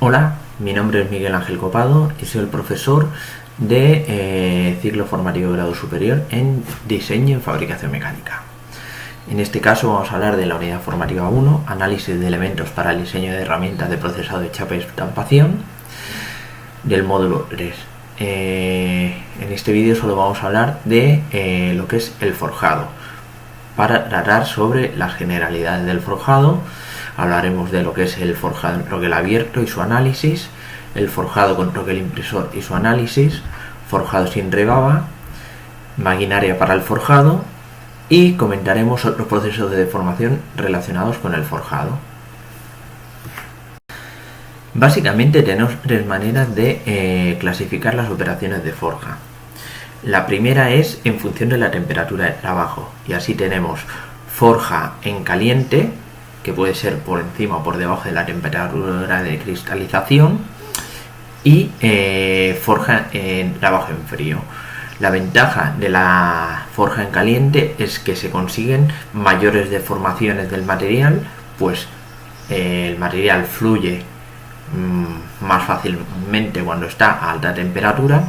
Hola, mi nombre es Miguel Ángel Copado y soy el profesor de ciclo formativo de grado superior en diseño y fabricación mecánica. En este caso vamos a hablar de la unidad formativa 1, análisis de elementos para el diseño de herramientas de procesado de chapa y estampación, del módulo 3. En este vídeo solo vamos a hablar de lo que es el forjado. Para tratar sobre las generalidades del forjado, hablaremos de lo que es el forjado en troquel abierto y su análisis, el forjado con troquel impresor y su análisis, forjado sin rebaba, maquinaria para el forjado y comentaremos otros procesos de deformación relacionados con el forjado. Básicamente tenemos tres maneras de clasificar las operaciones de forja. La primera es en función de la temperatura de trabajo, y así tenemos forja en caliente, que puede ser por encima o por debajo de la temperatura de cristalización, y forja en trabajo en frío. La ventaja de la forja en caliente es que se consiguen mayores deformaciones del material, pues el material fluye más fácilmente cuando está a alta temperatura,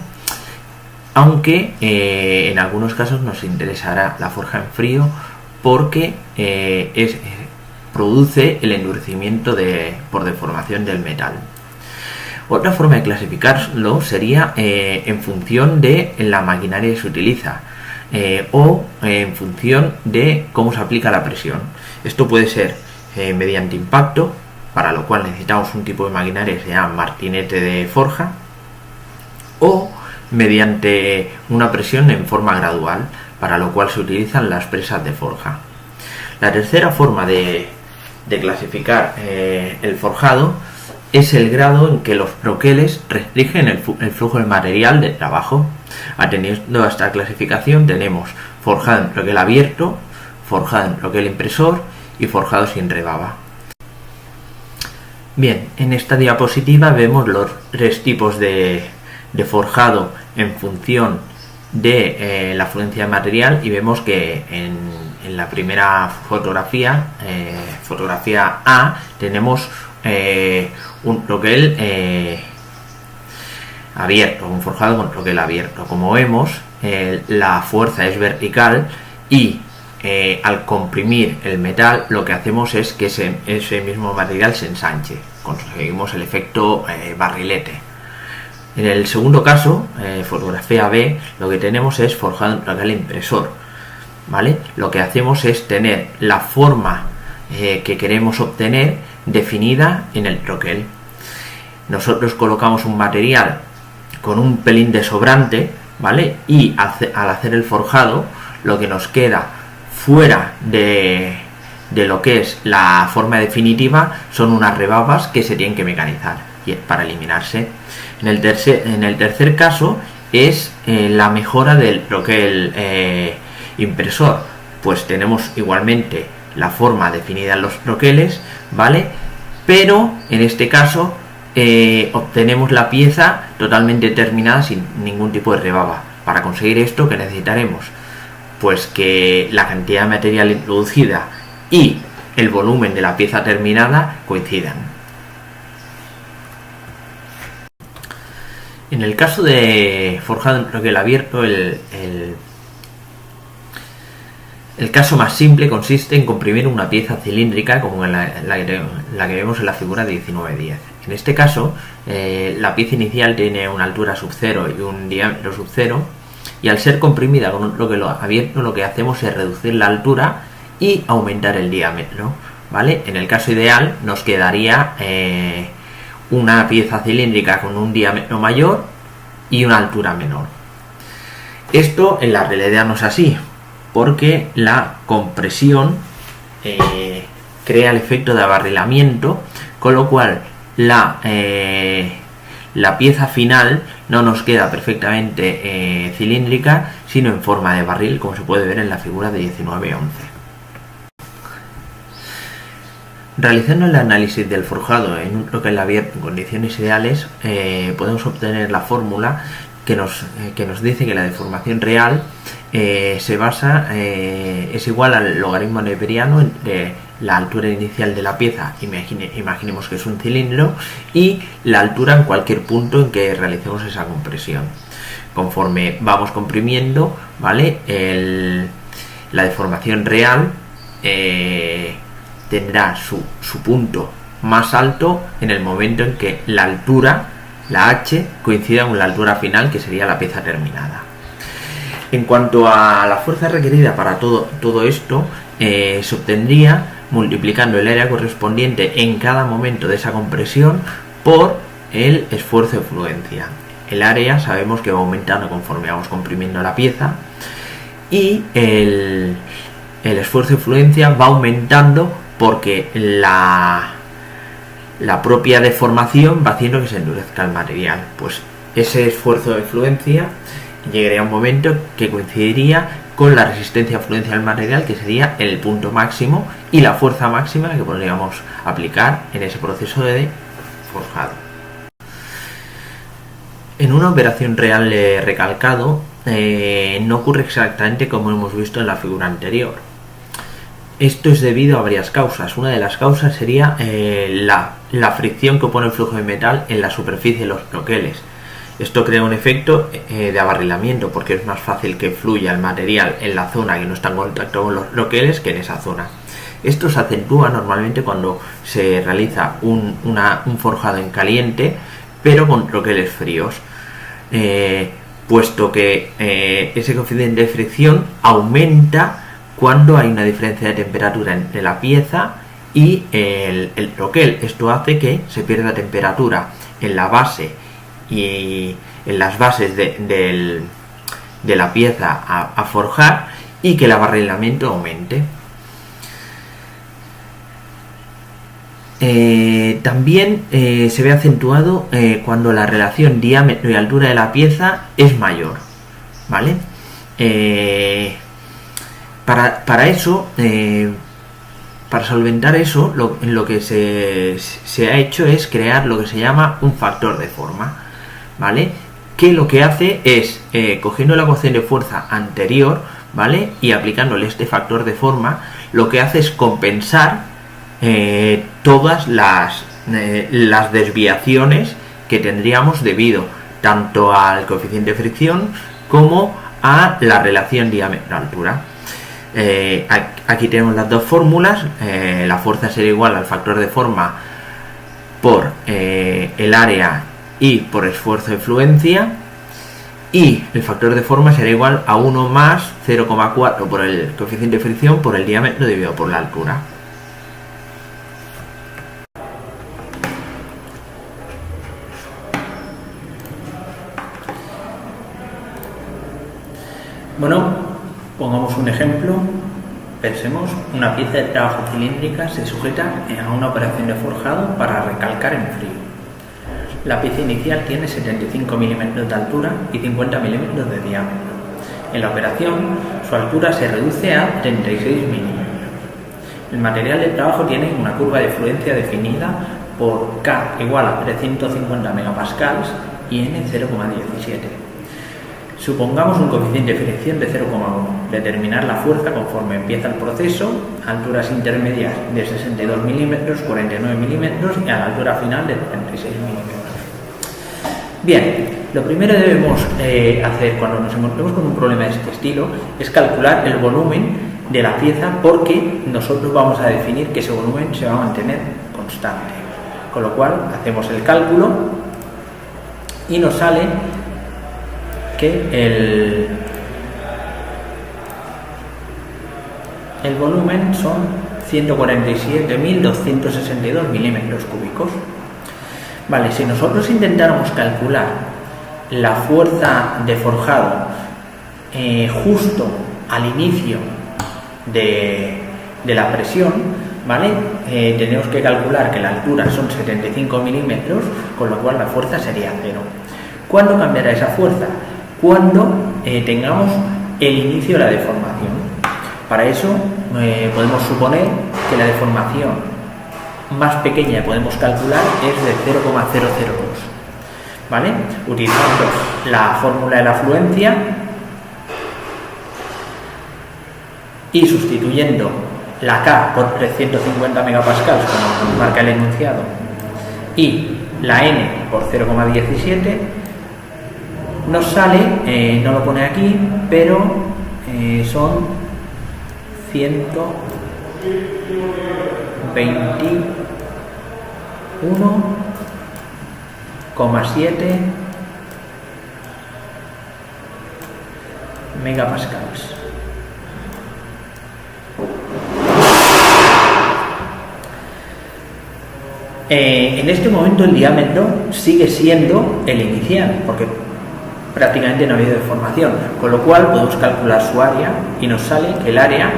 aunque en algunos casos nos interesará la forja en frío porque produce el endurecimiento por deformación del metal. Otra forma de clasificarlo sería en función de la maquinaria que se utiliza o en función de cómo se aplica la presión. Esto puede ser mediante impacto, para lo cual necesitamos un tipo de maquinaria que se llama martinete de forja, o mediante una presión en forma gradual, para lo cual se utilizan las presas de forja. La tercera forma de clasificar el forjado es el grado en que los troqueles restringen el flujo del material de trabajo. Atendiendo a esta clasificación tenemos forjado en troquel abierto, forjado en troquel impresor y forjado sin rebaba. Bien, en esta diapositiva vemos los tres tipos de forjado en función de la fluencia de material, y vemos que en la primera fotografía, fotografía A, tenemos un troquel abierto, un forjado con troquel abierto. Como vemos, la fuerza es vertical y al comprimir el metal lo que hacemos es que ese mismo material se ensanche, conseguimos el efecto barrilete. En el segundo caso, fotografía B, lo que tenemos es forjado en troquel impresor, ¿vale? Lo que hacemos es tener la forma que queremos obtener definida en el troquel. Nosotros colocamos un material con un pelín de sobrante, ¿vale? Y al hacer el forjado, lo que nos queda fuera de lo que es la forma definitiva son unas rebabas que se tienen que mecanizar para eliminarse. En el tercer caso es la mejora del troquel impresor, pues tenemos igualmente la forma definida en los troqueles, ¿vale? Pero en este caso obtenemos la pieza totalmente terminada sin ningún tipo de rebaba. Para conseguir esto, ¿qué necesitaremos? Pues que la cantidad de material introducida y el volumen de la pieza terminada coincidan. En el caso de forjado en troquel abierto, el caso más simple consiste en comprimir una pieza cilíndrica como la que vemos en la figura 1910. En este caso, la pieza inicial tiene una altura sub 0 y un diámetro sub 0, y al ser comprimida con un troquel abierto lo que hacemos es reducir la altura y aumentar el diámetro, ¿vale? En el caso ideal nos quedaría una pieza cilíndrica con un diámetro mayor y una altura menor. Esto en la realidad no es así, porque la compresión crea el efecto de abarrilamiento, con lo cual la pieza final no nos queda perfectamente cilíndrica, sino en forma de barril, como se puede ver en la figura de 19-11. Realizando el análisis del forjado en un troquel abierto en condiciones ideales, podemos obtener la fórmula que nos dice que la deformación real es igual al logaritmo neperiano entre la altura inicial de la pieza, imaginemos que es un cilindro, y la altura en cualquier punto en que realicemos esa compresión. Conforme vamos comprimiendo, ¿vale? La deformación real tendrá su punto más alto en el momento en que la altura, la h, coincida con la altura final, que sería la pieza terminada. En cuanto a la fuerza requerida para todo esto, se obtendría multiplicando el área correspondiente en cada momento de esa compresión por el esfuerzo de fluencia. El área sabemos que va aumentando conforme vamos comprimiendo la pieza, y el esfuerzo de fluencia va aumentando porque la propia deformación va haciendo que se endurezca el material. Pues ese esfuerzo de fluencia llegaría a un momento que coincidiría con la resistencia a fluencia del material, que sería el punto máximo y la fuerza máxima que podríamos aplicar en ese proceso de forjado. En una operación real de recalcado no ocurre exactamente como hemos visto en la figura anterior. Esto es debido a varias causas. Una de las causas sería la fricción que opone el flujo de metal en la superficie de los troqueles. Esto crea un efecto de abarrilamiento, porque es más fácil que fluya el material en la zona que no está en contacto con los troqueles que en esa zona. Esto se acentúa normalmente cuando se realiza un forjado en caliente, pero con troqueles fríos, puesto que ese coeficiente de fricción aumenta cuando hay una diferencia de temperatura entre la pieza y el troquel. Esto hace que se pierda temperatura en la base y en las bases de la pieza a forjar, y que el abarrilamiento aumente. También se ve acentuado cuando la relación diámetro y altura de la pieza es mayor, ¿vale? Para eso, para solventar eso, lo que se ha hecho es crear lo que se llama un factor de forma, ¿vale? Que lo que hace es, cogiendo la ecuación de fuerza anterior, ¿vale? Y aplicándole este factor de forma, lo que hace es compensar todas las desviaciones que tendríamos debido tanto al coeficiente de fricción como a la relación diámetro-altura. Aquí tenemos las dos fórmulas. La fuerza será igual al factor de forma por el área y por esfuerzo de fluencia, y el factor de forma será igual a 1 más 0,4 por el coeficiente de fricción por el diámetro dividido por la altura. Bueno, pongamos un ejemplo. Pensemos, una pieza de trabajo cilíndrica se sujeta a una operación de forjado para recalcar en frío. La pieza inicial tiene 75 milímetros de altura y 50 milímetros de diámetro. En la operación, su altura se reduce a 36 milímetros. El material de trabajo tiene una curva de fluencia definida por K igual a 350 megapascals y N 0,17. Supongamos un coeficiente de fricción de 0,1. Determinar la fuerza conforme empieza el proceso, alturas intermedias de 62 milímetros, 49 milímetros y a la altura final de 36 milímetros. Bien, lo primero que debemos hacer cuando nos encontremos con un problema de este estilo es calcular el volumen de la pieza, porque nosotros vamos a definir que ese volumen se va a mantener constante. Con lo cual hacemos el cálculo y nos sale que el volumen son 147.262 milímetros cúbicos. Vale, si nosotros intentáramos calcular la fuerza de forjado justo al inicio de la presión, ¿vale? Tenemos que calcular que la altura son 75 milímetros, con lo cual la fuerza sería 0. ¿Cuándo cambiará esa fuerza? Cuando tengamos el inicio de la deformación. Para eso podemos suponer que la deformación más pequeña que podemos calcular es de 0,002. ¿vale? Utilizando la fórmula de la fluencia y sustituyendo la K por 350 megapascales, como nos marca el enunciado, y la N por 0,17, nos sale, no lo pone aquí, pero son 121,7 megapascales. En este momento el diámetro sigue siendo el inicial, porque prácticamente no ha habido deformación, con lo cual podemos calcular su área y nos sale que el área,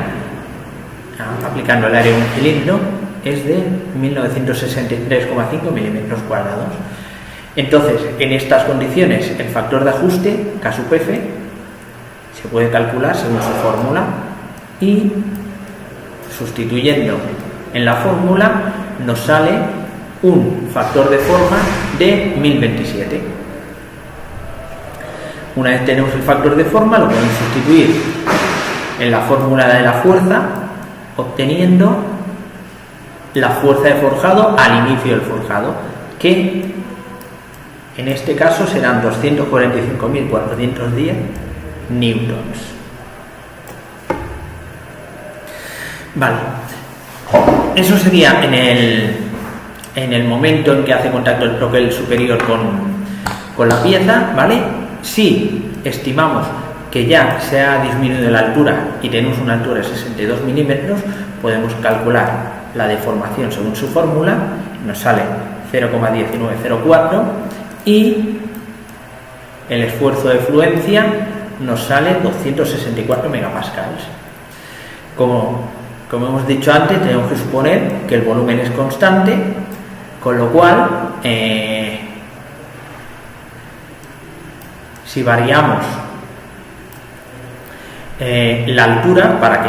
aplicando el área en un cilindro, es de 1963,5 milímetros cuadrados. Entonces, en estas condiciones, el factor de ajuste, K sub F, se puede calcular según su fórmula y, sustituyendo en la fórmula, nos sale un factor de forma de 1027. Una vez tenemos el factor de forma, lo podemos sustituir en la fórmula de la fuerza, obteniendo la fuerza de forjado al inicio del forjado, que en este caso serán 245.410 newtons. Vale, eso sería en el momento en que hace contacto el troquel superior con la pieza, ¿vale? Si estimamos que ya se ha disminuido la altura y tenemos una altura de 62 milímetros, podemos calcular la deformación según su fórmula, nos sale 0,1904 y el esfuerzo de fluencia nos sale 264 megapascales. Como hemos dicho antes, tenemos que suponer que el volumen es constante, con lo cual si variamos la altura para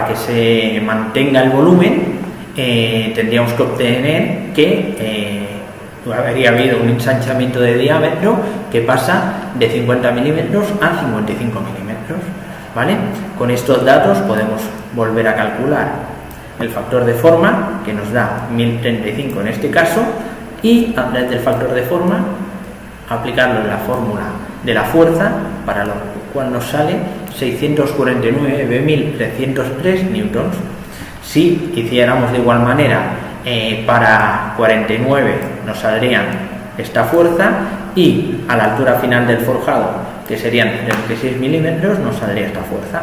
que se mantenga el volumen, tendríamos que obtener que habría habido un ensanchamiento de diámetro que pasa de 50 milímetros a 55 milímetros, ¿vale? Con estos datos podemos volver a calcular el factor de forma, que nos da 1035 en este caso, y a través del factor de forma aplicarlo en la fórmula de la fuerza, para lo cual nos sale 649.303 newtons. Si hiciéramos de igual manera para 49 nos saldrían esta fuerza, y a la altura final del forjado, que serían 36 milímetros, nos saldría esta fuerza.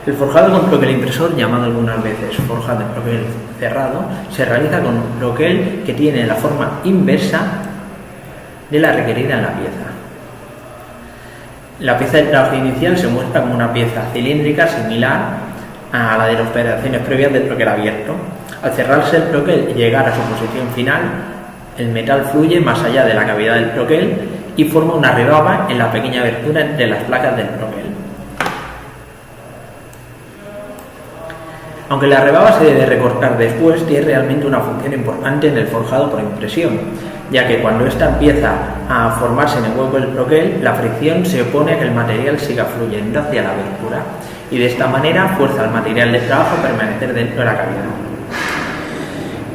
El forjado con troquel impresor, llamado algunas veces forjado en troquel cerrado, se realiza con un troquel que tiene la forma inversa de la requerida en la pieza. La pieza de trabajo inicial se muestra como una pieza cilíndrica similar a la de las operaciones previas del troquel abierto. Al cerrarse el troquel y llegar a su posición final, el metal fluye más allá de la cavidad del troquel y forma una rebaba en la pequeña abertura entre las placas del troquel. Aunque la rebaba se debe recortar después, tiene realmente una función importante en el forjado por impresión, ya que cuando ésta empieza a formarse en el hueco del troquel, la fricción se opone a que el material siga fluyendo hacia la abertura, y de esta manera fuerza al material de trabajo a permanecer dentro de la cavidad.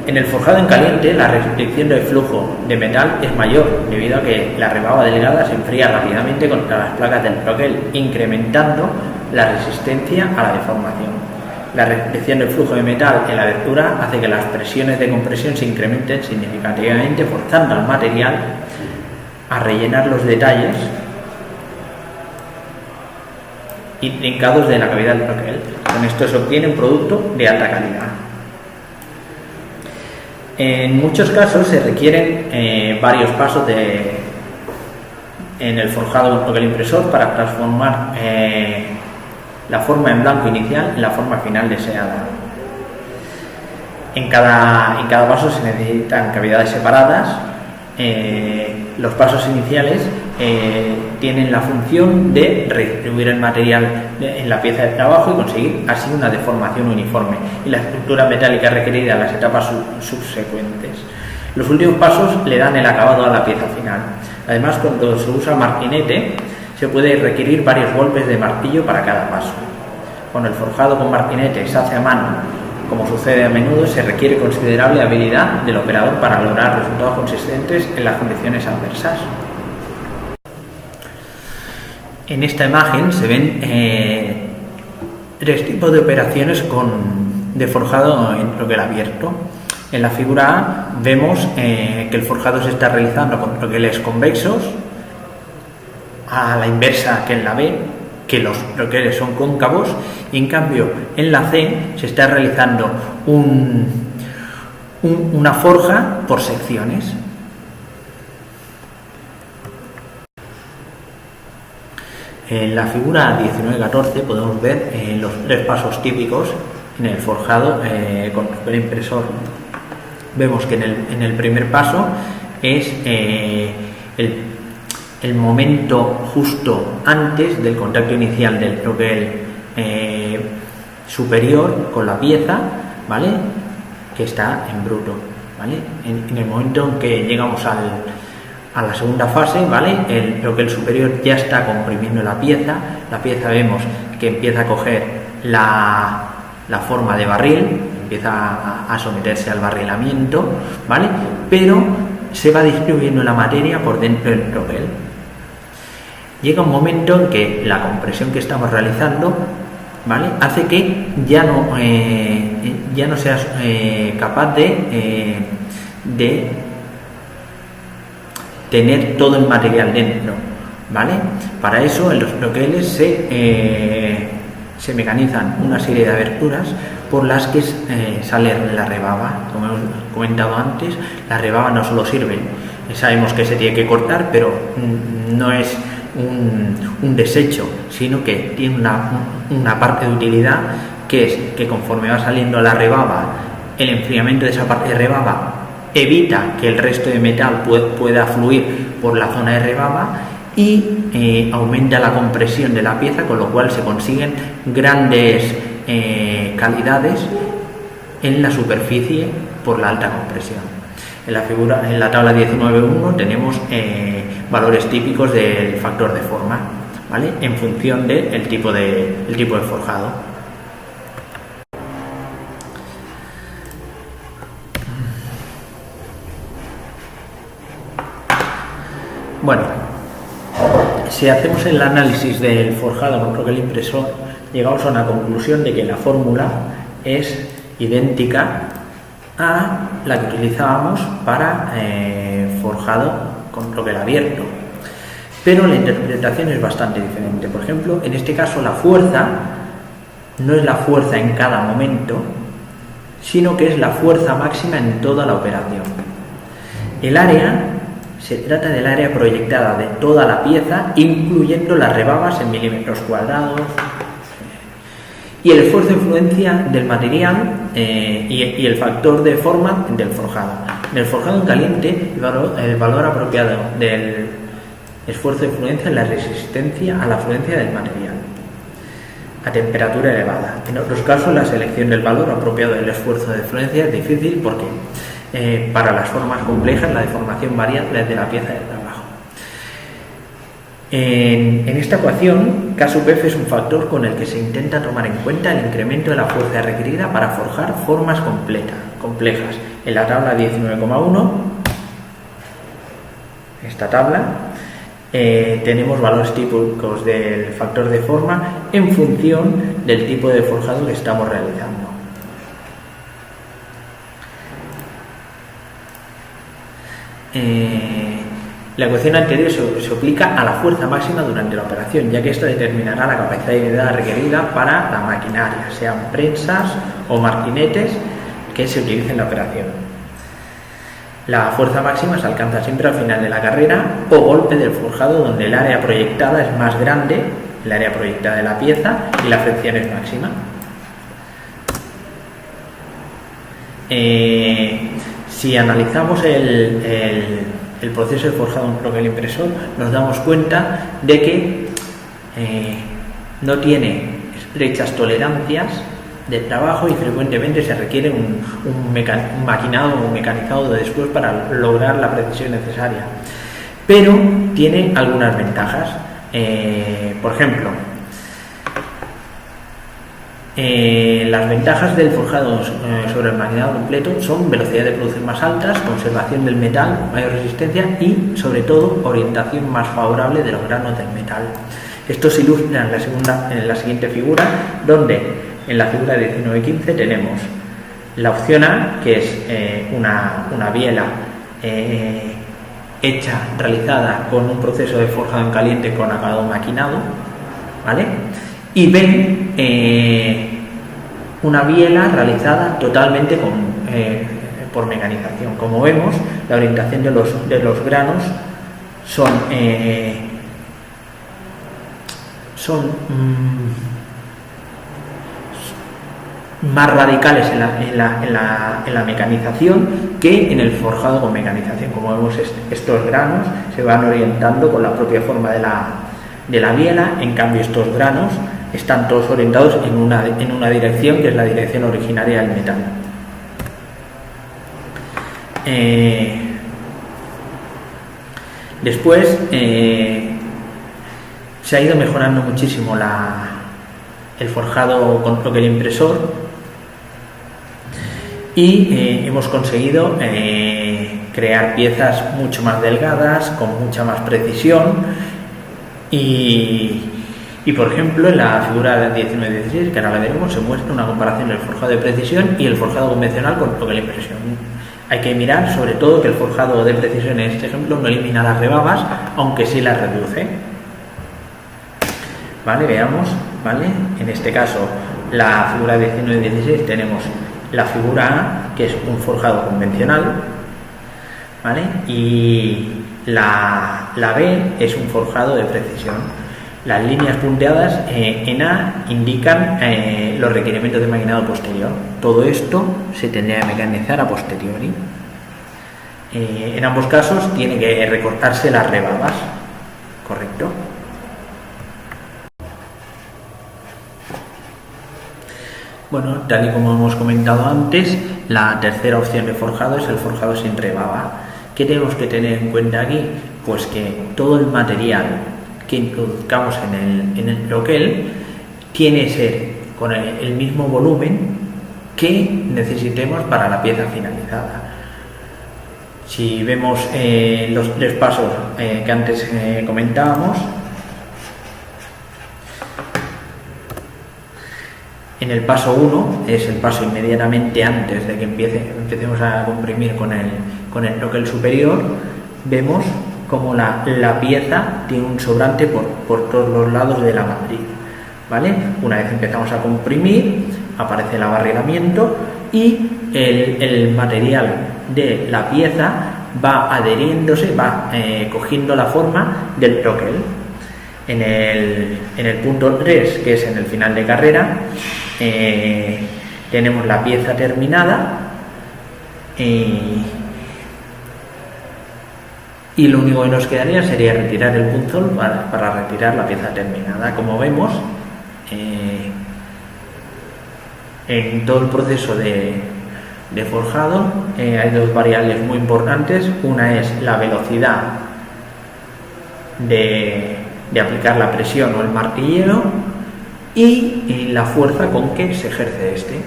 En el forjado en caliente, la restricción del flujo de metal es mayor, debido a que la rebaba delgada se enfría rápidamente contra las placas del troquel, incrementando la resistencia a la deformación. La restricción del flujo de metal en la abertura hace que las presiones de compresión se incrementen significativamente, forzando al material a rellenar los detalles intrincados de la cavidad del troquel. Con esto se obtiene un producto de alta calidad. En muchos casos se requieren varios pasos en el forjado con troquel impresor para transformar la forma en blanco inicial en la forma final deseada. En cada paso se necesitan cavidades separadas. Los pasos iniciales tienen la función de redistribuir el material en la pieza de trabajo y conseguir así una deformación uniforme y la estructura metálica requerida en las etapas subsecuentes. Los últimos pasos le dan el acabado a la pieza final. Además, cuando se usa martinete, se puede requerir varios golpes de martillo para cada paso. Cuando el forjado con martinete se hace a mano, como sucede a menudo, se requiere considerable habilidad del operador para lograr resultados consistentes en las condiciones adversas. En esta imagen se ven tres tipos de operaciones de forjado en troquel abierto. En la figura A vemos que el forjado se está realizando con troqueles convexos, a la inversa que en la B, que los troqueles son cóncavos, y en cambio en la C se está realizando una forja por secciones. En la figura 19-14 podemos ver los tres pasos típicos en el forjado con troquel impresor. Vemos que en el primer paso es el momento justo antes del contacto inicial del troquel superior con la pieza, ¿vale?, que está en bruto, ¿vale? En el momento en que llegamos a la segunda fase, ¿vale?, el troquel superior ya está comprimiendo la pieza vemos que empieza a coger la forma de barril, empieza a someterse al barrilamiento, ¿vale?, pero se va distribuyendo la materia por dentro del troquel. Llega un momento en que la compresión que estamos realizando, ¿vale?, hace que ya no seas capaz de tener todo el material dentro, ¿vale? Para eso en los troqueles se mecanizan una serie de aberturas por las que sale la rebaba. Como hemos comentado antes, la rebaba no solo sirve, sabemos que se tiene que cortar, pero no es un desecho, sino que tiene una parte de utilidad, que es que conforme va saliendo la rebaba, el enfriamiento de esa parte de rebaba evita que el resto de metal pueda fluir por la zona de rebaba y aumenta la compresión de la pieza, con lo cual se consiguen grandes calidades en la superficie por la alta compresión. En la tabla 19.1 tenemos valores típicos del factor de forma, ¿vale?, en función del tipo de forjado. Bueno, si hacemos el análisis del forjado con troquel impresor, llegamos a una conclusión de que la fórmula es idéntica a la que utilizábamos para forjado con troquel abierto, pero la interpretación es bastante diferente. Por ejemplo, en este caso la fuerza no es la fuerza en cada momento, sino que es la fuerza máxima en toda la operación. El área se trata del área proyectada de toda la pieza, incluyendo las rebabas en milímetros cuadrados, y el esfuerzo de influencia del material y el factor de forma del forjado. En el forjado en caliente, el valor apropiado del esfuerzo de influencia es la resistencia a la fluencia del material a temperatura elevada. En otros casos, la selección del valor apropiado del esfuerzo de influencia es difícil porque para las formas complejas la deformación variable de la pieza de trabajo. En esta ecuación, K sub F es un factor con el que se intenta tomar en cuenta el incremento de la fuerza requerida para forjar formas complejas. En la tabla 19,1, esta tabla, tenemos valores típicos del factor de forma en función del tipo de forjado que estamos realizando. La ecuación anterior se aplica a la fuerza máxima durante la operación, ya que esto determinará la capacidad requerida para la maquinaria, sean prensas o martinetes que se utilicen en la operación. La fuerza máxima se alcanza siempre al final de la carrera o golpe del forjado, donde el área proyectada es más grande, el área proyectada de la pieza, y la fricción es máxima. Si analizamos el proceso de forjado en troquel impresor, nos damos cuenta de que no tiene estrechas tolerancias de trabajo y frecuentemente se requiere un maquinado o mecanizado de después para lograr la precisión necesaria. Pero tiene algunas ventajas. Por ejemplo, las ventajas del forjado sobre el maquinado completo son velocidad de producción más altas, conservación del metal, mayor resistencia y, sobre todo, orientación más favorable de los granos del metal. Esto se ilustra en la siguiente figura, donde en la figura 19-15 tenemos la opción A, que es una biela realizada con un proceso de forjado en caliente con acabado maquinado, ¿vale? Y B, una biela realizada totalmente por mecanización. Como vemos, la orientación de los granos son más radicales en la mecanización que en el forjado con mecanización. Como vemos, estos granos se van orientando con la propia forma de la biela. En cambio, estos granos están todos orientados en una dirección, que es la dirección originaria del metal. Después se ha ido mejorando muchísimo el forjado con troquel impresor y hemos conseguido crear piezas mucho más delgadas, con mucha más precisión y por ejemplo, en la figura 19-16, que ahora la veremos, se muestra una comparación del forjado de precisión y el forjado convencional con troquel impresión. Hay que mirar sobre todo que el forjado de precisión en este ejemplo no elimina las rebabas, aunque sí las reduce. Vale, veamos, ¿vale? En este caso, la figura 19-16 tenemos la figura A, que es un forjado convencional, ¿vale? Y la B es un forjado de precisión. Las líneas punteadas en A indican los requerimientos de maquinado posterior. Todo esto se tendría que mecanizar a posteriori. En ambos casos tiene que recortarse las rebabas, ¿correcto? Bueno, tal y como hemos comentado antes, la tercera opción de forjado es el forjado sin rebaba. ¿Qué tenemos que tener en cuenta aquí? Pues que todo el material que introduzcamos en el troquel tiene que ser con el mismo volumen que necesitemos para la pieza finalizada. Si vemos los tres pasos que antes comentábamos, en el paso 1 es el paso inmediatamente antes de que empecemos a comprimir con el troquel superior. Vemos como la pieza tiene un sobrante por todos los lados de la matriz, ¿vale? Una vez empezamos a comprimir, aparece el abarrilamiento y el material de la pieza va adheriéndose, va cogiendo la forma del troquel. En el punto 3, que es en el final de carrera, tenemos la pieza terminada y lo único que nos quedaría sería retirar el punzón para retirar la pieza terminada. Como vemos, en todo el proceso de forjado hay dos variables muy importantes. Una es la velocidad de aplicar la presión o el martillero y la fuerza con que se ejerce este.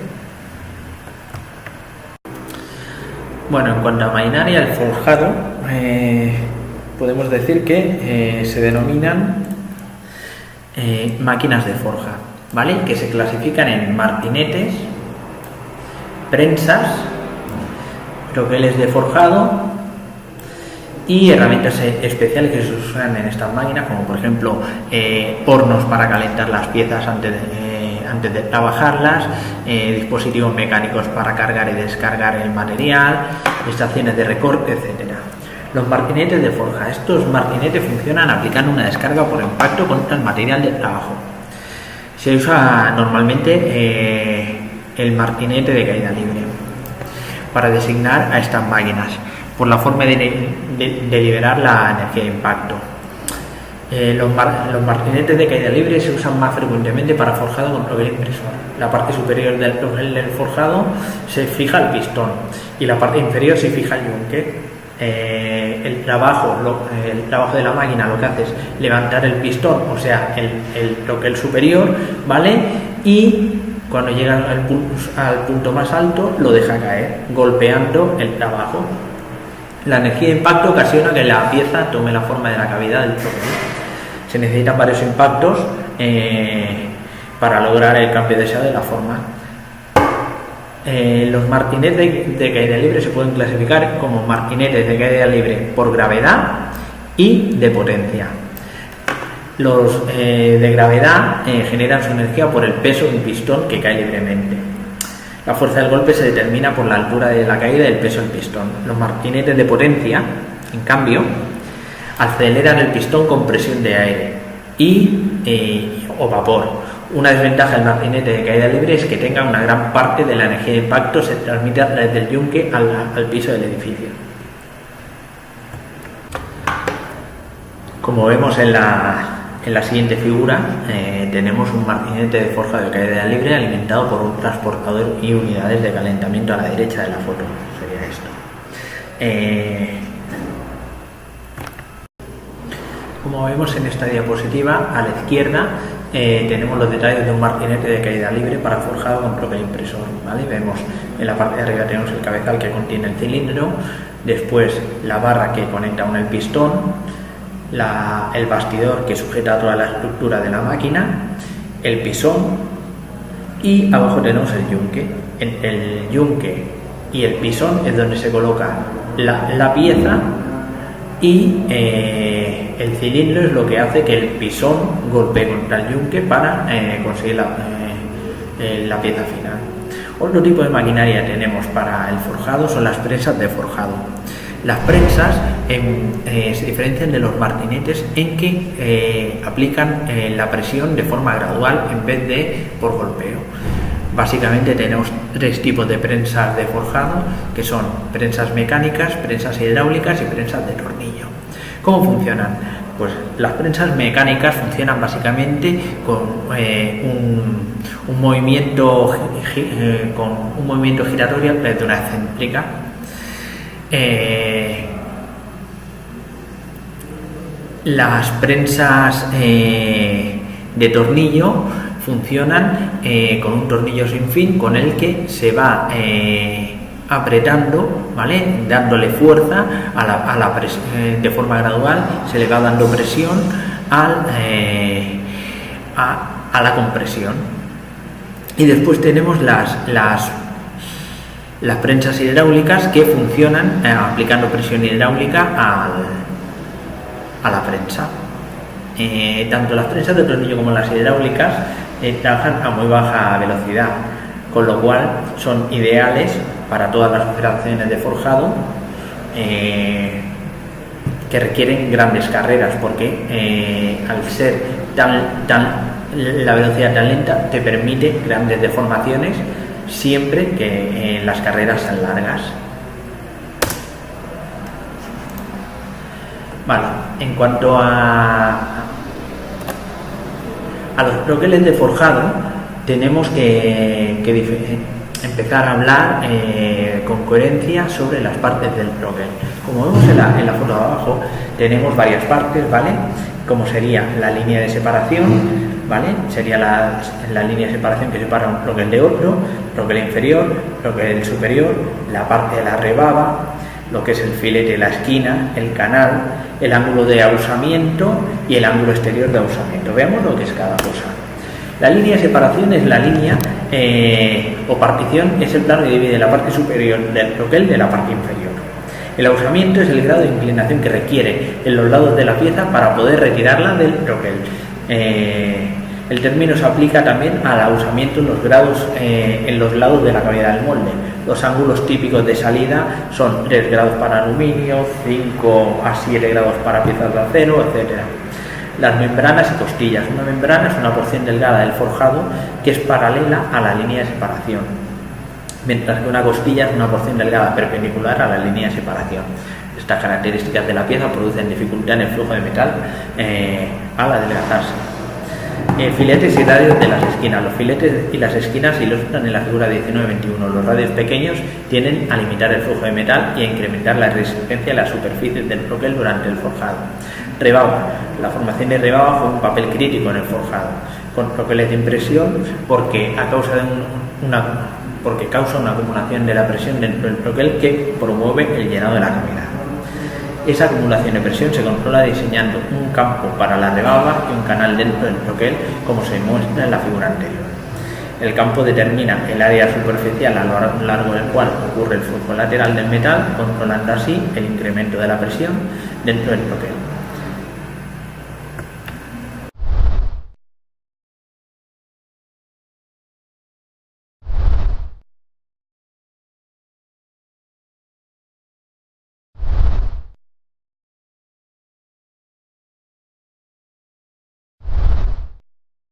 Bueno, en cuanto a maquinaria, el forjado podemos decir que se denominan máquinas de forja, ¿vale? Que se clasifican en martinetes, prensas, troqueles de forjado y herramientas especiales que se usan en estas máquinas, como por ejemplo hornos para calentar las piezas antes de trabajarlas, dispositivos mecánicos para cargar y descargar el material, estaciones de recorte, etcétera. Los martinetes de forja. Estos martinetes funcionan aplicando una descarga por impacto contra el material de trabajo. Se usa normalmente el martinete de caída libre para designar a estas máquinas. por la forma de liberar la energía de impacto. Los martinetes de caída libre se usan más frecuentemente para forjado con broquel impresor. La parte superior del forjado se fija el pistón y la parte inferior se fija el yunque. El trabajo de la máquina lo que hace es levantar el pistón, o sea, el broquel superior, ¿vale? Y cuando llega al punto más alto lo deja caer, golpeando el trabajo. La energía de impacto ocasiona que la pieza tome la forma de la cavidad del broquel. Se necesitan varios impactos para lograr el cambio deseado de la forma. Los martinetes de caída libre se pueden clasificar como martinetes de caída libre por gravedad y de potencia. Los de gravedad generan su energía por el peso de un pistón que cae libremente. La fuerza del golpe se determina por la altura de la caída y el peso del pistón. Los martinetes de potencia, en cambio, aceleran el pistón con presión de aire o vapor. Una desventaja del martinete de caída libre es que tenga una gran parte de la energía de impacto se transmite a través del yunque al piso del edificio. Como vemos en la siguiente figura, tenemos un martinete de forja de caída libre alimentado por un transportador y unidades de calentamiento a la derecha de la foto. Sería esto. Como vemos en esta diapositiva, a la izquierda tenemos los detalles de un martinete de caída libre para forjado con broquel impresor, ¿vale? Vemos en la parte de arriba tenemos el cabezal que contiene el cilindro, después la barra que conecta con el pistón, el bastidor que sujeta toda la estructura de la máquina, el pisón y abajo tenemos el yunque. El yunque y el pisón es donde se coloca la pieza y el cilindro es lo que hace que el pisón golpee contra el yunque para conseguir la pieza final. Otro tipo de maquinaria tenemos para el forjado son las prensas de forjado. Las prensas se diferencian de los martinetes en que aplican la presión de forma gradual en vez de por golpeo. Básicamente tenemos tres tipos de prensas de forjado, que son prensas mecánicas, prensas hidráulicas y prensas de tornillo. ¿Cómo funcionan? Pues las prensas mecánicas funcionan básicamente con un movimiento giratorio en vez de una excéntrica. Las prensas de tornillo funcionan con un tornillo sin fin con el que se va apretando, ¿vale? Dándole fuerza a la presión, de forma gradual se le va dando presión a la compresión. Y después tenemos las prensas hidráulicas que funcionan aplicando presión hidráulica a la prensa. Tanto las prensas de tornillo como las hidráulicas trabajan a muy baja velocidad, con lo cual son ideales para todas las operaciones de forjado que requieren grandes carreras, porque al ser la velocidad tan lenta te permite grandes deformaciones siempre que las carreras sean largas. Vale, en cuanto a los broqueles de forjado, tenemos que empezar a hablar con coherencia sobre las partes del broquel. Como vemos en la foto de abajo, tenemos varias partes, ¿vale? Como sería la línea de separación, ¿vale? Sería la línea de separación que separa un broquel de otro, broquel inferior, broquel superior, la parte de la rebaba, lo que es el filete, la esquina, el canal, el ángulo de ahusamiento y el ángulo exterior de ahusamiento. Veamos lo que es cada cosa. La línea de separación es la línea o partición, es el plano que divide la parte superior del broquel de la parte inferior. El ahusamiento es el grado de inclinación que requiere en los lados de la pieza para poder retirarla del broquel. El término se aplica también al ahusamiento en los lados de la cavidad del molde. Los ángulos típicos de salida son 3 grados para aluminio, 5 a 7 grados para piezas de acero, etc. Las membranas y costillas. Una membrana es una porción delgada del forjado que es paralela a la línea de separación. mientras que una costilla es una porción delgada perpendicular a la línea de separación. Estas características de la pieza producen dificultad en el flujo de metal al adelgazarse. Filetes y radios de las esquinas. Los filetes y las esquinas se ilustran en la figura 19-21. Los radios pequeños tienden a limitar el flujo de metal y a incrementar la resistencia a las superficies del troquel durante el forjado. Rebaba. La formación de rebaba juega un papel crítico en el forjado, con troqueles de impresión porque causa una acumulación de la presión dentro del troquel que promueve el llenado de la cavidad. Esa acumulación de presión se controla diseñando un campo para la rebaba y un canal dentro del troquel, como se muestra en la figura anterior. El campo determina el área superficial a lo largo del cual ocurre el flujo lateral del metal, controlando así el incremento de la presión dentro del troquel.